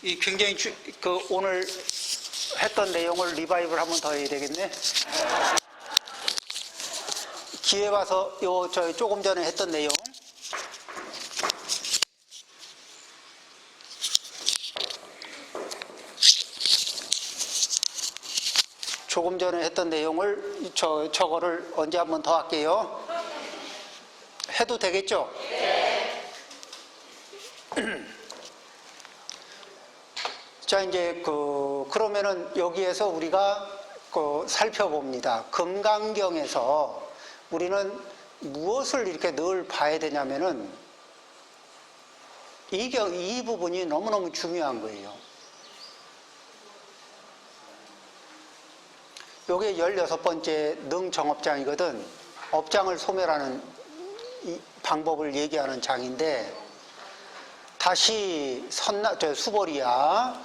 이 굉장히 오늘 했던 내용을 리바이벌 한 번 더 해야 되겠네. 기회 봐서 저희 조금 전에 했던 내용. 조금 전에 했던 내용을 저거를 언제 한 번 더 할게요. 해도 되겠죠? 네. 자, 이제 그러면은 여기에서 우리가 살펴봅니다. 금강경에서 우리는 무엇을 이렇게 늘 봐야 되냐면은 이 부분이 너무너무 중요한 거예요. 요게 16번째 능정업장이거든. 업장을 소멸하는 이 방법을 얘기하는 장인데, 다시 수보리야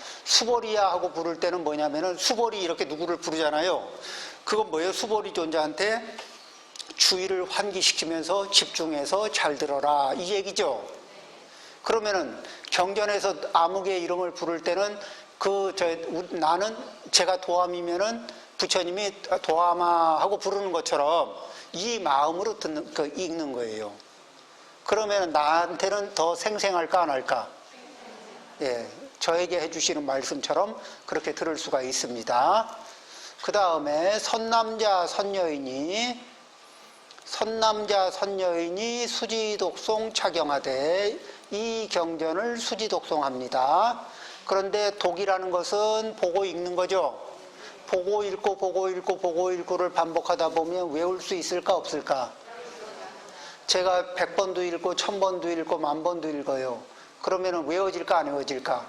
하고 부를 때는 뭐냐면은, 수보리 이렇게 누구를 부르잖아요. 그건 뭐예요? 수보리 존재한테 주의를 환기시키면서 집중해서 잘 들어라, 이 얘기죠. 그러면은 경전에서 암흑의 이름을 부를 때는 나는 제가 도암이면은 부처님이 도암아 하고 부르는 것처럼 이 마음으로 읽는 거예요. 그러면 나한테는 더 생생할까 안 할까? 예, 저에게 해주시는 말씀처럼 그렇게 들을 수가 있습니다. 그 다음에 선남자 선여인이 수지독송 착용하되 이 경전을 수지독송합니다. 그런데 독이라는 것은 보고 읽는 거죠. 보고 읽고를 반복하다 보면 외울 수 있을까 없을까? 제가 100번도 읽고 1000번도 읽고 10,000번도 읽어요. 그러면 외워질까 안 외워질까?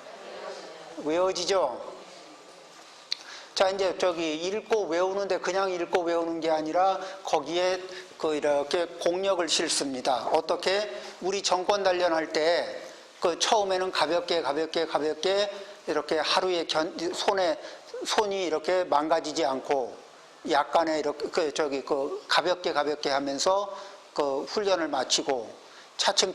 외워지죠? 자, 이제 읽고 외우는데 그냥 읽고 외우는 게 아니라 거기에 이렇게 공력을 실습니다. 어떻게? 우리 정권 단련할 때 처음에는 가볍게 이렇게 하루에 손이 이렇게 망가지지 않고 약간의 이렇게 가볍게 하면서 훈련을 마치고 차츰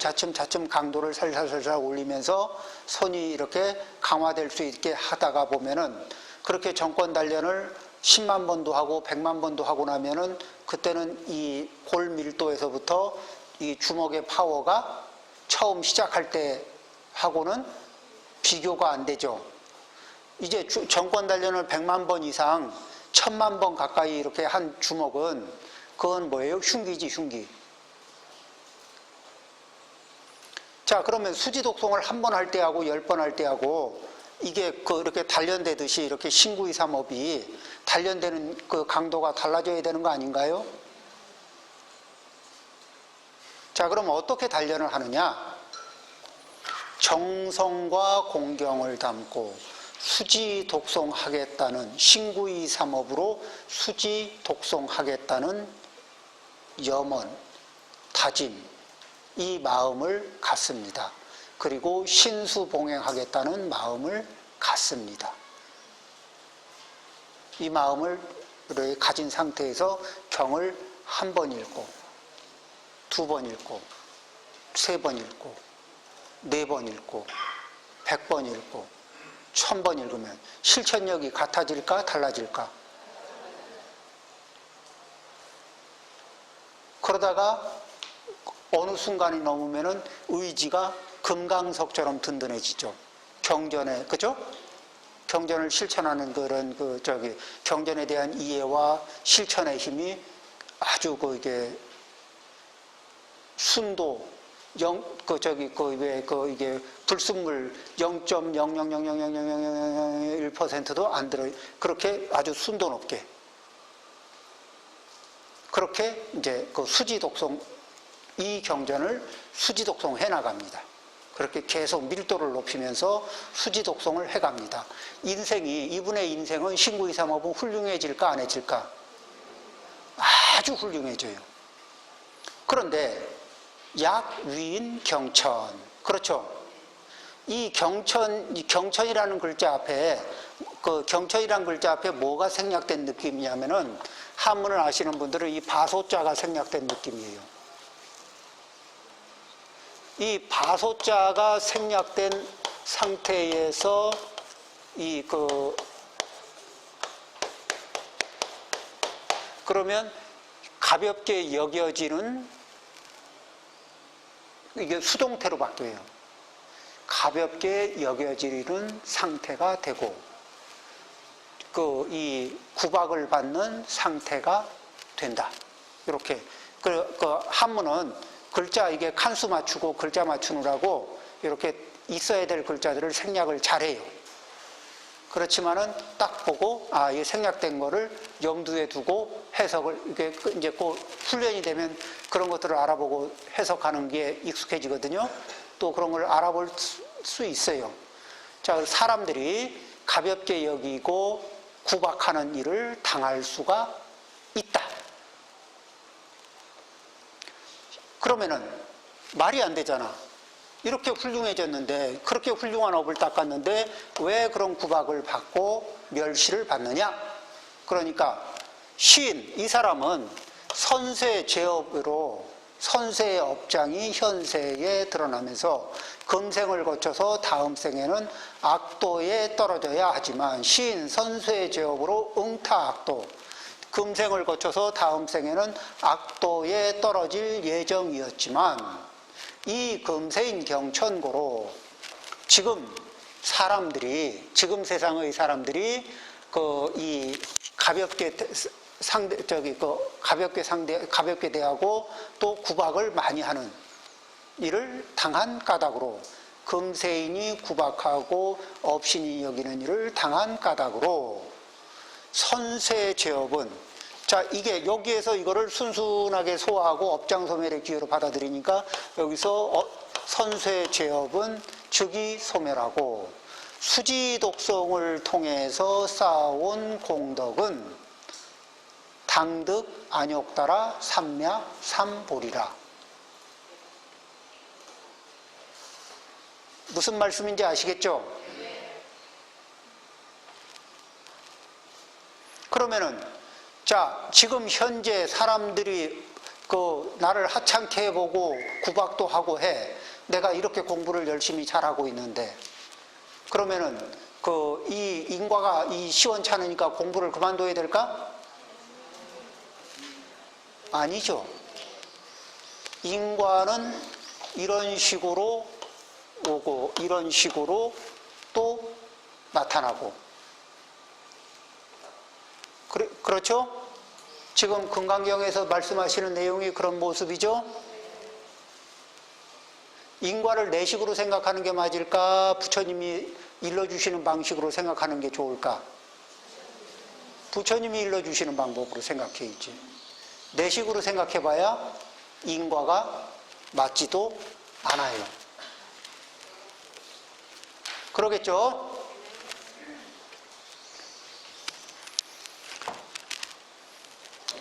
강도를 살살 올리면서 손이 이렇게 강화될 수 있게 하다가 보면은, 그렇게 정권 단련을 10만 번도 하고 100만 번도 하고 나면은 그때는 이 골밀도에서부터 이 주먹의 파워가 처음 시작할 때 하고는 비교가 안 되죠. 이제 정권 단련을 100만 번 이상 1000만 번 가까이 이렇게 한 주먹은 그건 뭐예요? 흉기지, 흉기. 자, 그러면 수지독송을 한 번 할 때하고 10번 할 때하고 이게 이렇게 단련되듯이 이렇게 신구이삼업이 단련되는 강도가 달라져야 되는 거 아닌가요? 자, 그럼 어떻게 단련을 하느냐? 정성과 공경을 담고 수지독송하겠다는, 신구이삼업으로 수지독송하겠다는 염원, 다짐, 이 마음을 갖습니다. 그리고 신수봉행하겠다는 마음을 갖습니다. 이 마음을 가진 상태에서 경을 한 번 읽고, 2번 읽고, 3번 읽고, 4번 읽고, 100번 읽고, 1000번 읽으면 실천력이 같아질까 달라질까? 그러다가 어느 순간이 넘으면은 의지가 금강석처럼 든든해지죠. 경전에, 그죠? 경전을 실천하는 그런 경전에 대한 이해와 실천의 힘이 아주 이게 순도, 이게 불순물 0.0000001%도 안 들어요. 그렇게 아주 순도 높게. 그렇게 이제 수지독송, 이 경전을 수지독송 해나갑니다. 그렇게 계속 밀도를 높이면서 수지독송을 해갑니다. 이분의 인생은 신구이삼업은 훌륭해질까 안 해질까? 아주 훌륭해져요. 그런데 약위인 경천, 그렇죠? 이 경천이라는 글자 앞에, 경천이라는 글자 앞에 뭐가 생략된 느낌이냐면은, 한문을 아시는 분들은 이 바소자가 생략된 느낌이에요. 이 바소자가 생략된 상태에서 그러면 가볍게 여겨지는 이게 수동태로 바뀌어요. 가볍게 여겨지는 상태가 되고 이 구박을 받는 상태가 된다. 이렇게 한문은 글자 이게 칸수 맞추고 글자 맞추느라고 이렇게 있어야 될 글자들을 생략을 잘해요. 그렇지만은 딱 보고 이 생략된 거를 염두에 두고 해석을 이게 이제 훈련이 되면 그런 것들을 알아보고 해석하는 게 익숙해지거든요. 또 그런 걸 알아볼 수 있어요. 자, 사람들이 가볍게 여기고 구박하는 일을 당할 수가 있다. 그러면은 말이 안 되잖아. 이렇게 훌륭해졌는데, 그렇게 훌륭한 업을 닦았는데 왜 그런 구박을 받고 멸시를 받느냐? 그러니까 시인, 이 사람은 선세 제업으로 선세의 업장이 현세에 드러나면서 금생을 거쳐서 다음 생에는 악도에 떨어져야 하지만 시인 선세의 제업으로 응타악도, 금생을 거쳐서 다음 생에는 악도에 떨어질 예정이었지만 이 금세인 경천고로 지금 세상의 사람들이 이 가볍게 가볍게 대하고 또 구박을 많이 하는 일을 당한 까닭으로, 금세인이 구박하고 업신이 여기는 일을 당한 까닭으로 선세제업은, 자, 이게 여기에서 이거를 순순하게 소화하고 업장소멸의 기회로 받아들이니까 여기서 선세제업은 즉위소멸하고 수지독송을 통해서 쌓아온 공덕은 당득 안욕따라 삼약 삼보리라. 무슨 말씀인지 아시겠죠? 그러면은 자, 지금 현재 사람들이 나를 하찮게 해보고 구박도 하고 해. 내가 이렇게 공부를 열심히 잘하고 있는데, 그러면은 이 인과가 시원찮으니까 공부를 그만둬야 될까? 아니죠. 인과는 이런 식으로 오고 이런 식으로 또 나타나고, 그렇죠? 지금 금강경에서 말씀하시는 내용이 그런 모습이죠? 인과를 내 식으로 생각하는 게 맞을까? 부처님이 일러주시는 방식으로 생각하는 게 좋을까? 부처님이 일러주시는 방법으로 생각해야지. 내 식으로 생각해봐야 인과가 맞지도 않아요. 그러겠죠?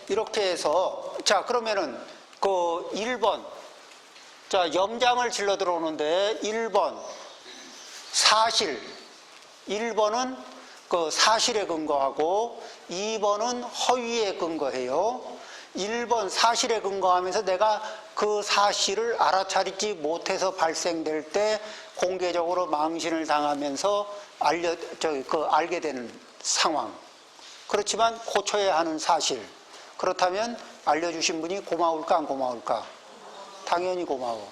이렇게 해서, 자, 그러면은 1번, 자, 염장을 질러 들어오는데 1번 사실, 1번은 사실에 근거하고 2번은 허위에 근거해요. 1번 사실에 근거하면서 내가 그 사실을 알아차리지 못해서 발생될 때 공개적으로 망신을 당하면서 알게 되는 상황. 그렇지만 고쳐야 하는 사실. 그렇다면 알려주신 분이 고마울까 안 고마울까? 당연히 고마워.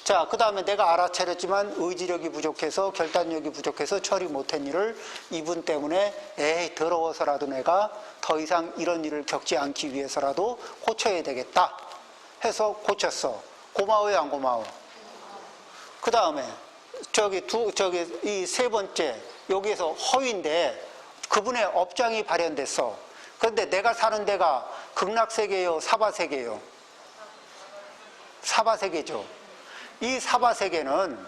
자, 그 다음에 내가 알아차렸지만 의지력이 부족해서, 결단력이 부족해서 처리 못한 일을 이분 때문에 더러워서라도 내가 더 이상 이런 일을 겪지 않기 위해서라도 고쳐야 되겠다 해서 고쳤어. 고마워요 안 고마워? 그 다음에 이 세 번째, 여기에서 허위인데 그분의 업장이 발현됐어. 그런데 내가 사는 데가 극락세계요, 사바세계요? 사바세계죠. 이 사바세계는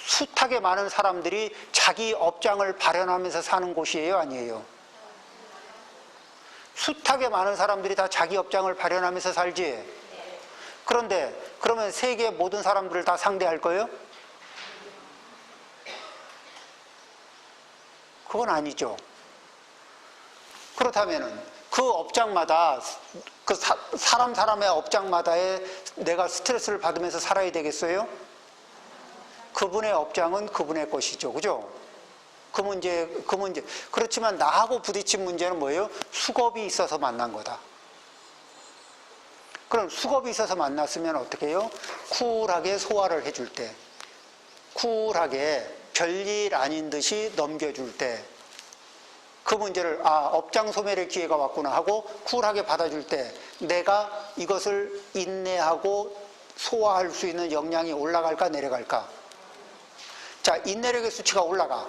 숱하게 많은 사람들이 자기 업장을 발현하면서 사는 곳이에요, 아니에요? 숱하게 많은 사람들이 다 자기 업장을 발현하면서 살지? 그런데 그러면 세계 모든 사람들을 다 상대할 거예요? 그건 아니죠. 그렇다면은 그 업장마다, 사람의 업장마다에 내가 스트레스를 받으면서 살아야 되겠어요? 그분의 업장은 그분의 것이죠. 그죠? 그 문제. 그렇지만 나하고 부딪힌 문제는 뭐예요? 수겁이 있어서 만난 거다. 그럼 수겁이 있어서 만났으면 어떻게 해요? 쿨하게 소화를 해줄 때, 쿨하게 별일 아닌 듯이 넘겨줄 때, 그 문제를 업장 소멸의 기회가 왔구나 하고 쿨하게 받아줄 때 내가 이것을 인내하고 소화할 수 있는 역량이 올라갈까 내려갈까? 자, 인내력의 수치가 올라가.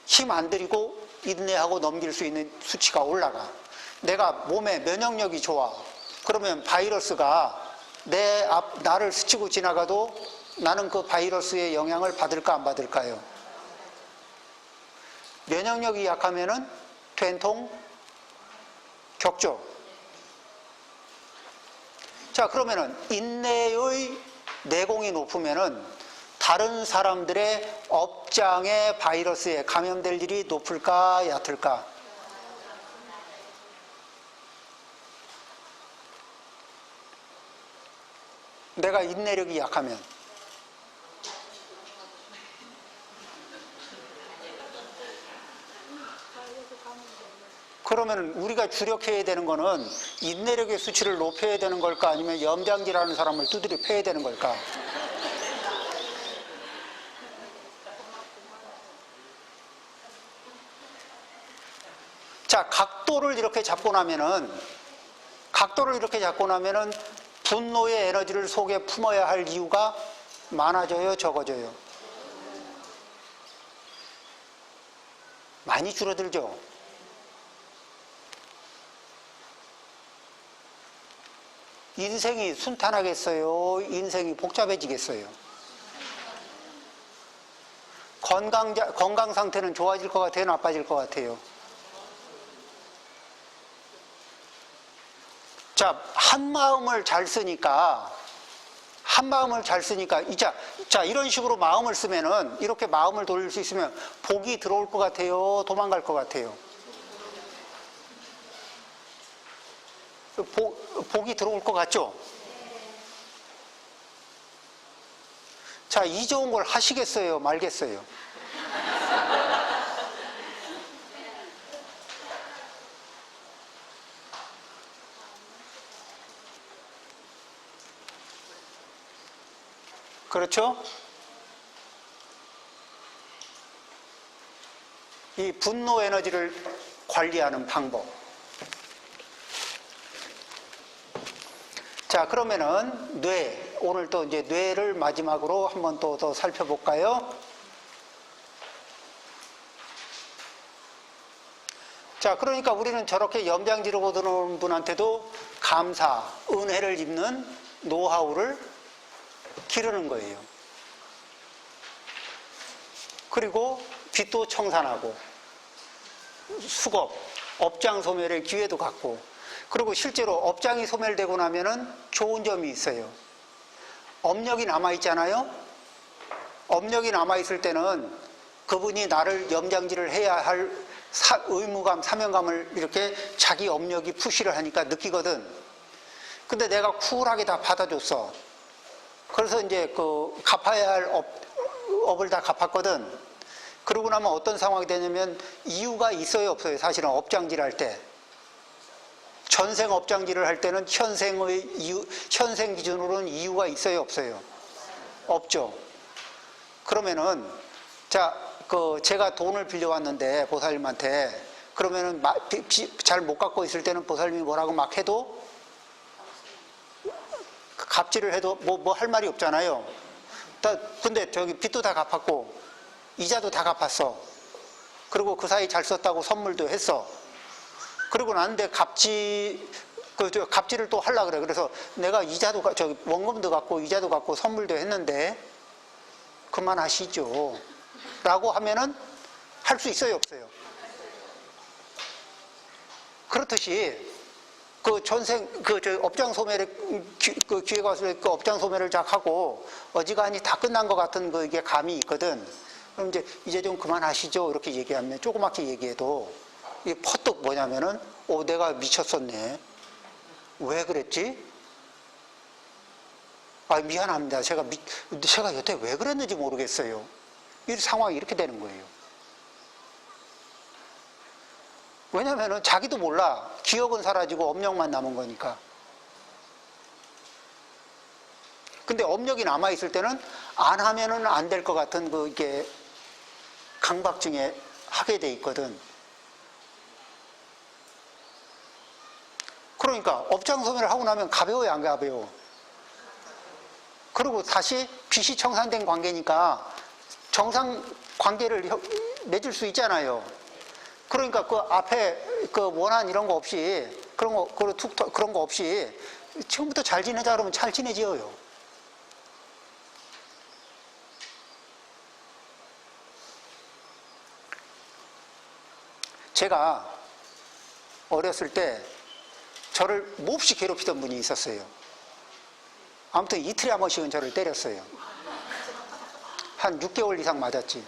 힘 안 들이고 인내하고 넘길 수 있는 수치가 올라가. 내가 몸에 면역력이 좋아. 그러면 바이러스가 나를 스치고 지나가도 나는 그 바이러스의 영향을 받을까 안 받을까요? 면역력이 약하면은 된통 격조. 자, 그러면은 인내의 내공이 높으면은 다른 사람들의 업장의 바이러스에 감염될 일이 높을까 얕을까? 내가 인내력이 약하면. 그러면 우리가 주력해야 되는 거는 인내력의 수치를 높여야 되는 걸까? 아니면 염장질하는 사람을 두드려 패야 되는 걸까? 자, 각도를 이렇게 잡고 나면은 분노의 에너지를 속에 품어야 할 이유가 많아져요, 적어져요? 많이 줄어들죠? 인생이 순탄하겠어요? 인생이 복잡해지겠어요? 건강 상태는 좋아질 것 같아요? 나빠질 것 같아요? 자, 한 마음을 잘 쓰니까, 자, 이런 식으로 마음을 쓰면은, 이렇게 마음을 돌릴 수 있으면 복이 들어올 것 같아요? 도망갈 것 같아요? 복이 들어올 것 같죠? 자, 이 좋은 걸 하시겠어요? 말겠어요? 그렇죠? 이 분노 에너지를 관리하는 방법. 자, 그러면은 오늘 또 이제 뇌를 마지막으로 한번 또 더 살펴볼까요? 자, 그러니까 우리는 저렇게 염장지르고 들어오는 분한테도 감사, 은혜를 입는 노하우를 기르는 거예요. 그리고 빚도 청산하고 수급, 업장 소멸의 기회도 갖고, 그리고 실제로 업장이 소멸되고 나면은 좋은 점이 있어요. 업력이 남아있잖아요. 업력이 남아있을 때는 그분이 나를 염장질을 해야 할 의무감, 사명감을 이렇게 자기 업력이 푸시를 하니까 느끼거든. 근데 내가 쿨하게 다 받아줬어. 그래서 이제 갚아야 할 업을 다 갚았거든. 그러고 나면 어떤 상황이 되냐면 이유가 있어요, 없어요? 사실은 업장질 할 때. 전생 업장질을 할 때는 현생 기준으로는 이유가 있어요, 없어요? 없죠. 그러면은, 자, 제가 돈을 빌려왔는데, 보살님한테, 그러면은 잘 못 갚고 있을 때는 보살님이 뭐라고 막 해도, 갑질을 해도 뭐 할 말이 없잖아요. 근데 저기 빚도 다 갚았고, 이자도 다 갚았어. 그리고 그 사이 잘 썼다고 선물도 했어. 그러고 나는데 갑질을 또 하려고 그래. 그래서 내가 원금도 갚고 이자도 갚고 선물도 했는데 그만하시죠. 라고 하면은 할 수 있어요, 없어요? 그렇듯이 업장 소멸의 기회가 왔을 때 그 업장 소멸을 쫙 하고 어지간히 다 끝난 것 같은 이게 감이 있거든. 그럼 이제 좀 그만하시죠. 이렇게 얘기하면 조그맣게 얘기해도 이게 퍼뜩 뭐냐면은 내가 미쳤었네. 왜 그랬지? 아, 미안합니다. 제가 여태 왜 그랬는지 모르겠어요. 이 상황이 이렇게 되는 거예요. 왜냐면은 자기도 몰라. 기억은 사라지고 업력만 남은 거니까. 근데 업력이 남아있을 때는 안 하면은 안 될 것 같은 이게 강박증에 하게 돼 있거든. 그러니까 업장 소멸을 하고 나면 가벼워요, 안 가벼워? 그리고 다시 빚이 청산된 관계니까 정상 관계를 맺을 수 있잖아요. 그러니까 그 앞에 그 원한 이런 거 없이 그런 거 없이 처음부터 잘 지내자 그러면 잘 지내지요. 제가 어렸을 때 저를 몹시 괴롭히던 분이 있었어요. 아무튼 이틀에 한 번씩은 저를 때렸어요. 한 6개월 이상 맞았지.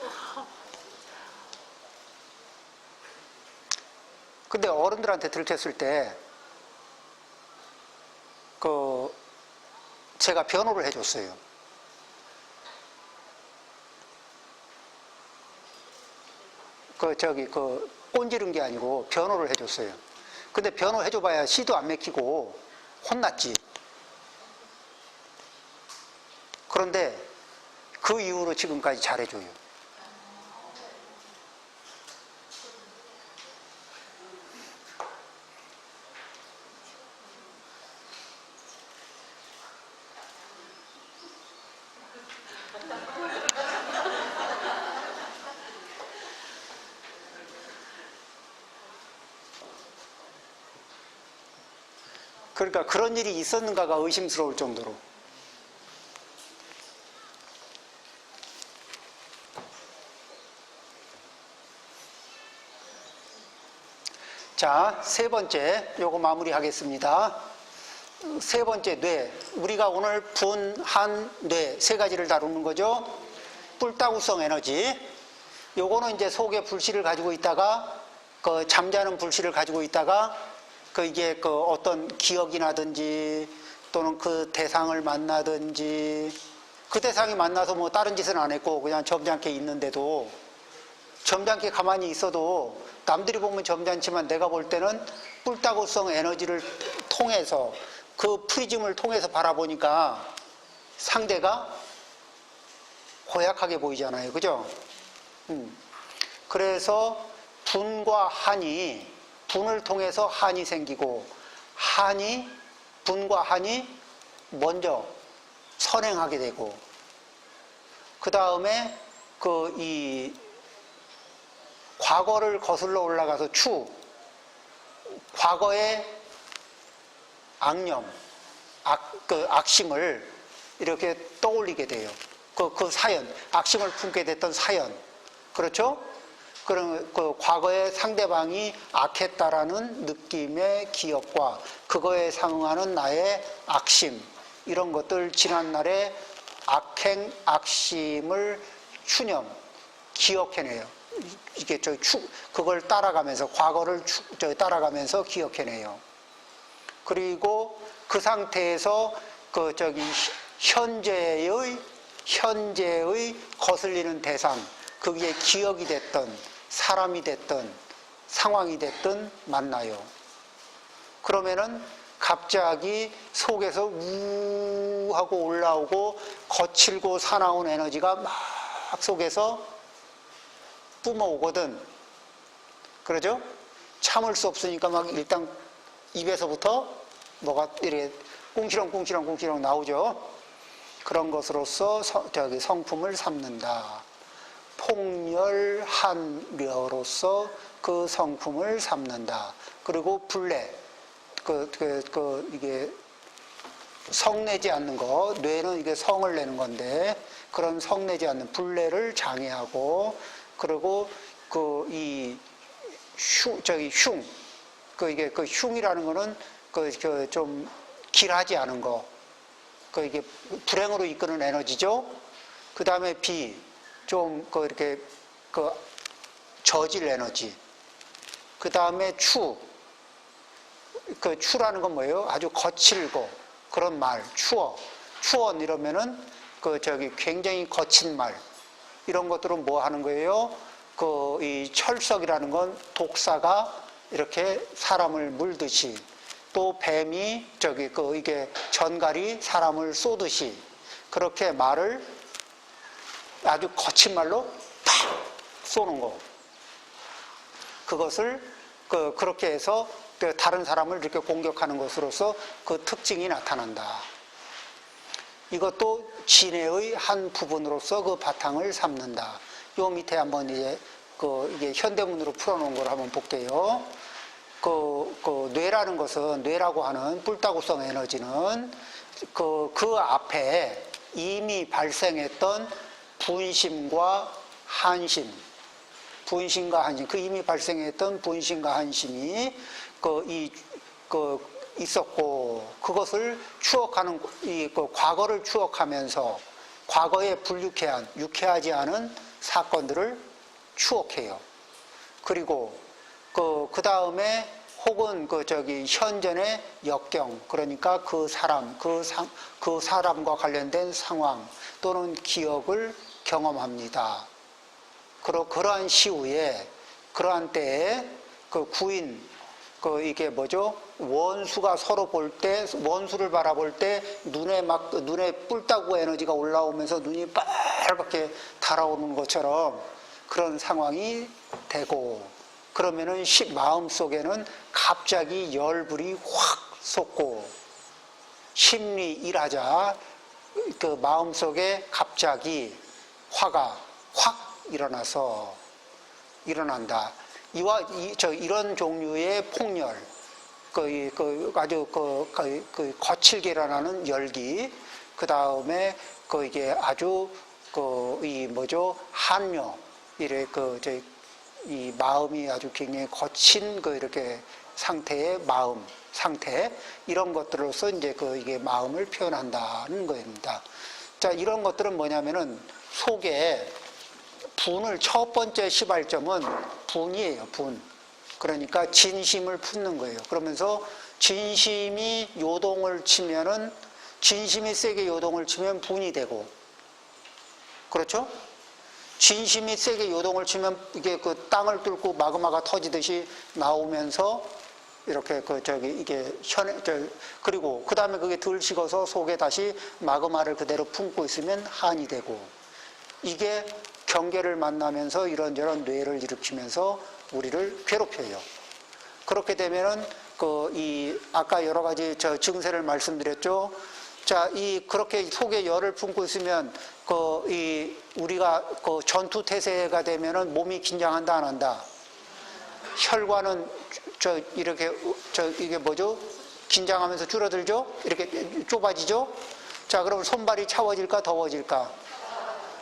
근데 어른들한테 들켰을 때 제가 변호를 해줬어요. 꼰지른 게 아니고 변호를 해줬어요. 근데 변호해줘봐야 시도 안 맥히고 혼났지. 그런데 그 이후로 지금까지 잘해줘요. 그러니까 그런 일이 있었는가가 의심스러울 정도로. 자, 세 번째, 요거 마무리 하겠습니다. 세 번째, 뇌. 우리가 오늘 분, 한, 뇌, 세 가지를 다루는 거죠. 뿔따구성 에너지. 요거는 이제 속에 불씨를 가지고 있다가, 잠자는 불씨를 가지고 있다가, 이게 어떤 기억이 나든지, 또는 그 대상을 만나든지, 그 대상이 만나서 뭐 다른 짓은 안 했고, 그냥 점잖게 있는데도, 점잖게 가만히 있어도 남들이 보면 점잖지만 내가 볼 때는 뿔따구성 에너지를 통해서 그 프리즘을 통해서 바라보니까 상대가 고약하게 보이잖아요. 그죠? 그래서 분과 한이, 분을 통해서 한이 생기고 분과 한이 먼저 선행하게 되고 그 다음에 과거를 거슬러 올라가서 과거의 악념, 악심을 이렇게 떠올리게 돼요. 그 사연, 악심을 품게 됐던 사연. 그렇죠? 그럼 과거의 상대방이 악했다라는 느낌의 기억과 그거에 상응하는 나의 악심, 이런 것들 지난날의 악행, 악심을 기억해내요. 이게 그걸 따라가면서 과거를 따라가면서 기억해내요. 그리고 그 상태에서 현재의 거슬리는 대상, 그게 기억이 됐던 사람이 됐던 상황이 됐던 만나요. 그러면은 갑자기 속에서 우 하고 올라오고 거칠고 사나운 에너지가 막 속에서 뿜어오거든. 그러죠? 참을 수 없으니까 막 일단 입에서부터 뭐가 이렇게 꿍시렁 나오죠. 그런 것으로서 성품을 삼는다. 폭렬한려로서 그 성품을 삼는다. 그리고 불내, 이게 성내지 않는 거, 뇌는 이게 성을 내는 건데, 그런 성내지 않는 불내를 장애하고, 그리고 이게 흉이라는 거는 좀 길하지 않은 거, 이게 불행으로 이끄는 에너지죠. 그 다음에 비, 좀 이렇게 저질 에너지. 그 다음에 추라는 건 뭐예요? 아주 거칠고 그런 말, 추워. 추원 이러면은 굉장히 거친 말 이런 것들은 뭐 하는 거예요? 이 철석이라는 건 독사가 이렇게 사람을 물듯이 또 뱀이 이게 전갈이 사람을 쏘듯이 그렇게 말을 아주 거친 말로 팍 쏘는 거. 그것을 그렇게 해서 다른 사람을 이렇게 공격하는 것으로서 그 특징이 나타난다. 이것도 진해의 한 부분으로서 그 바탕을 삼는다. 요 밑에 한번 이게 현대문으로 풀어놓은 걸 한번 볼게요. 뇌라는 것은, 뇌라고 하는 뿔따구성 에너지는 그 앞에 이미 발생했던 분심과 한심, 그 이미 발생했던 분심과 한심이 있었고, 그것을 추억하는, 과거를 추억하면서 과거에 유쾌하지 않은 사건들을 추억해요. 그리고 그 다음에 혹은 현전의 역경, 그러니까 그 사람과 관련된 상황 또는 기억을 경험합니다. 그러한 시후에, 그러한 때에 구인, 이게 뭐죠? 원수가 서로 원수를 바라볼 때 눈에 뿔따구 에너지가 올라오면서 눈이 빨갛게 달아오는 것처럼 그런 상황이 되고, 그러면은 마음속에는 갑자기 열불이 확 솟고, 심리 일하자 마음속에 갑자기 화가 확 일어난다. 이런 종류의 폭렬, 아주 거칠게 일어나는 열기, 그 다음에 이게 아주 한묘, 이 마음이 아주 굉장히 거친 이렇게 상태의 상태, 이런 것들로서 이제 이게 마음을 표현한다는 겁니다. 자, 이런 것들은 뭐냐면은 속에 첫 번째 시발점은 분이에요, 분. 그러니까 진심을 품는 거예요. 그러면서 진심이 세게 요동을 치면 분이 되고, 그렇죠? 진심이 세게 요동을 치면 이게 땅을 뚫고 마그마가 터지듯이 나오면서 이렇게 그리고 그 다음에 그게 덜 식어서 속에 다시 마그마를 그대로 품고 있으면 한이 되고, 이게 경계를 만나면서 이런저런 뇌를 일으키면서 우리를 괴롭혀요. 그렇게 되면은 아까 여러 가지 증세를 말씀드렸죠. 자, 그렇게 속에 열을 품고 있으면 우리가 전투 태세가 되면은 몸이 긴장한다, 안 한다? 혈관은 이게 뭐죠? 긴장하면서 줄어들죠? 이렇게 좁아지죠? 자, 그럼 손발이 차워질까, 더워질까?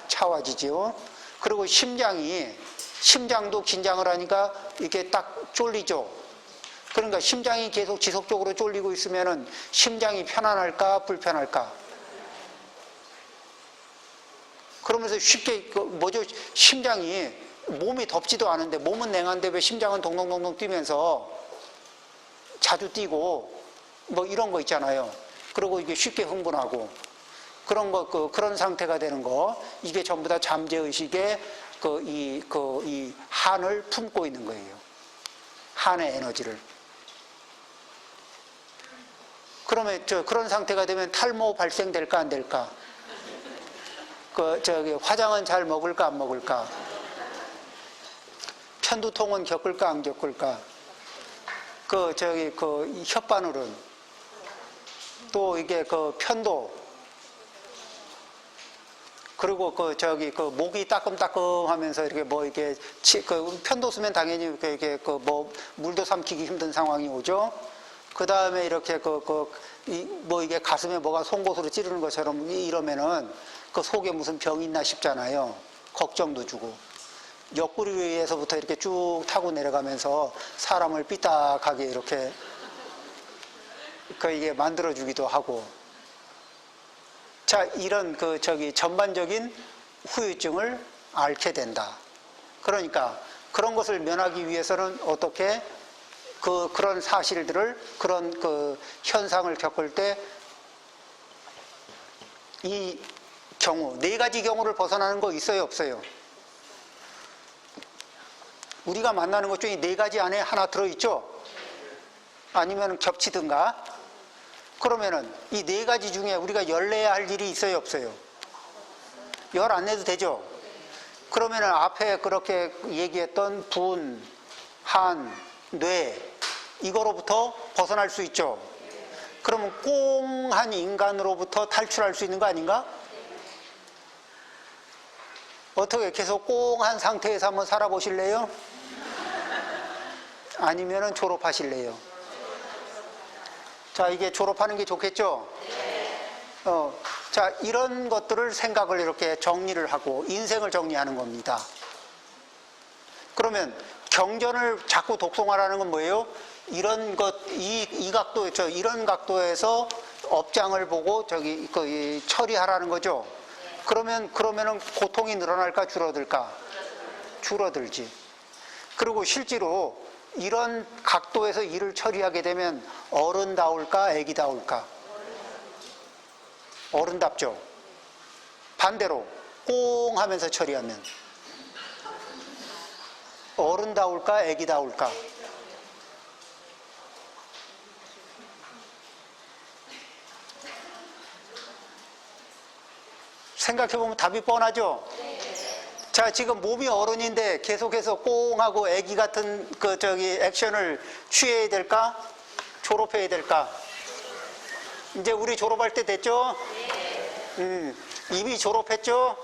차워지죠. 그리고 심장도 긴장을 하니까 이게 딱 쫄리죠. 그러니까 심장이 계속 지속적으로 쫄리고 있으면은 심장이 편안할까, 불편할까? 그러면서 쉽게 심장이, 몸이 덥지도 않은데, 몸은 냉한데 왜 심장은 동동동동 뛰면서 자주 뛰고 이런 거 있잖아요. 그리고 이게 쉽게 흥분하고 그런 상태가 되는 거, 이게 전부 다 잠재의식의 이 한을 품고 있는 거예요. 한의 에너지를. 그러면 그런 상태가 되면 탈모 발생될까, 안 될까? 화장은 잘 먹을까, 안 먹을까? 편두통은 겪을까, 안 겪을까? 혓바늘은 또 이게 편도, 그리고 목이 따끔따끔 하면서 이렇게 편도 쓰면 당연히 물도 삼키기 힘든 상황이 오죠. 그 다음에 이렇게 이게 가슴에 뭐가 송곳으로 찌르는 것처럼 이러면은 속에 무슨 병이 있나 싶잖아요. 걱정도 주고. 옆구리 위에서부터 이렇게 쭉 타고 내려가면서 사람을 삐딱하게 이렇게 이게 만들어주기도 하고. 자, 이런 전반적인 후유증을 앓게 된다. 그러니까 그런 것을 면하기 위해서는 어떻게 그런 사실들을, 그런 현상을 겪을 때 이 경우, 네 가지 경우를 벗어나는 거 있어요, 없어요? 우리가 만나는 것 중에 네 가지 안에 하나 들어있죠? 아니면 겹치든가. 그러면은 이 네 가지 중에 우리가 열 내야 할 일이 있어요, 없어요? 열 안 내도 되죠? 그러면은 앞에 그렇게 얘기했던 분, 한, 뇌, 이거로부터 벗어날 수 있죠? 그러면 꽁한 인간으로부터 탈출할 수 있는 거 아닌가? 어떻게 계속 꽁한 상태에서 한번 살아보실래요? 아니면은 졸업하실래요? 자, 이게 졸업하는 게 좋겠죠? 자, 이런 것들을 생각을 이렇게 정리를 하고 인생을 정리하는 겁니다. 그러면 경전을 자꾸 독송하라는 건 뭐예요? 이런 것, 이 각도, 이런 각도에서 업장을 보고 처리하라는 거죠. 그러면은 고통이 늘어날까, 줄어들까? 줄어들지. 그리고 실제로 이런 각도에서 일을 처리하게 되면 어른다울까, 애기다울까? 어른답죠. 반대로 꽁 하면서 처리하면 어른다울까, 애기다울까? 생각해보면 답이 뻔하죠? 자, 지금 몸이 어른인데 계속해서 꽁하고 애기 같은 액션을 취해야 될까? 졸업해야 될까? 이제 우리 졸업할 때 됐죠? 이미 졸업했죠?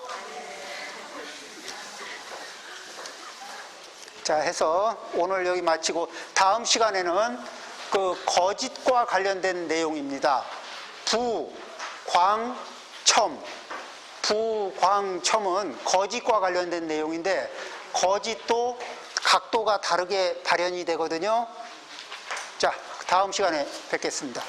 자, 해서 오늘 여기 마치고 다음 시간에는 그 거짓과 관련된 내용입니다. 부광첨은 거짓과 관련된 내용인데 거짓도 각도가 다르게 발현이 되거든요. 자, 다음 시간에 뵙겠습니다.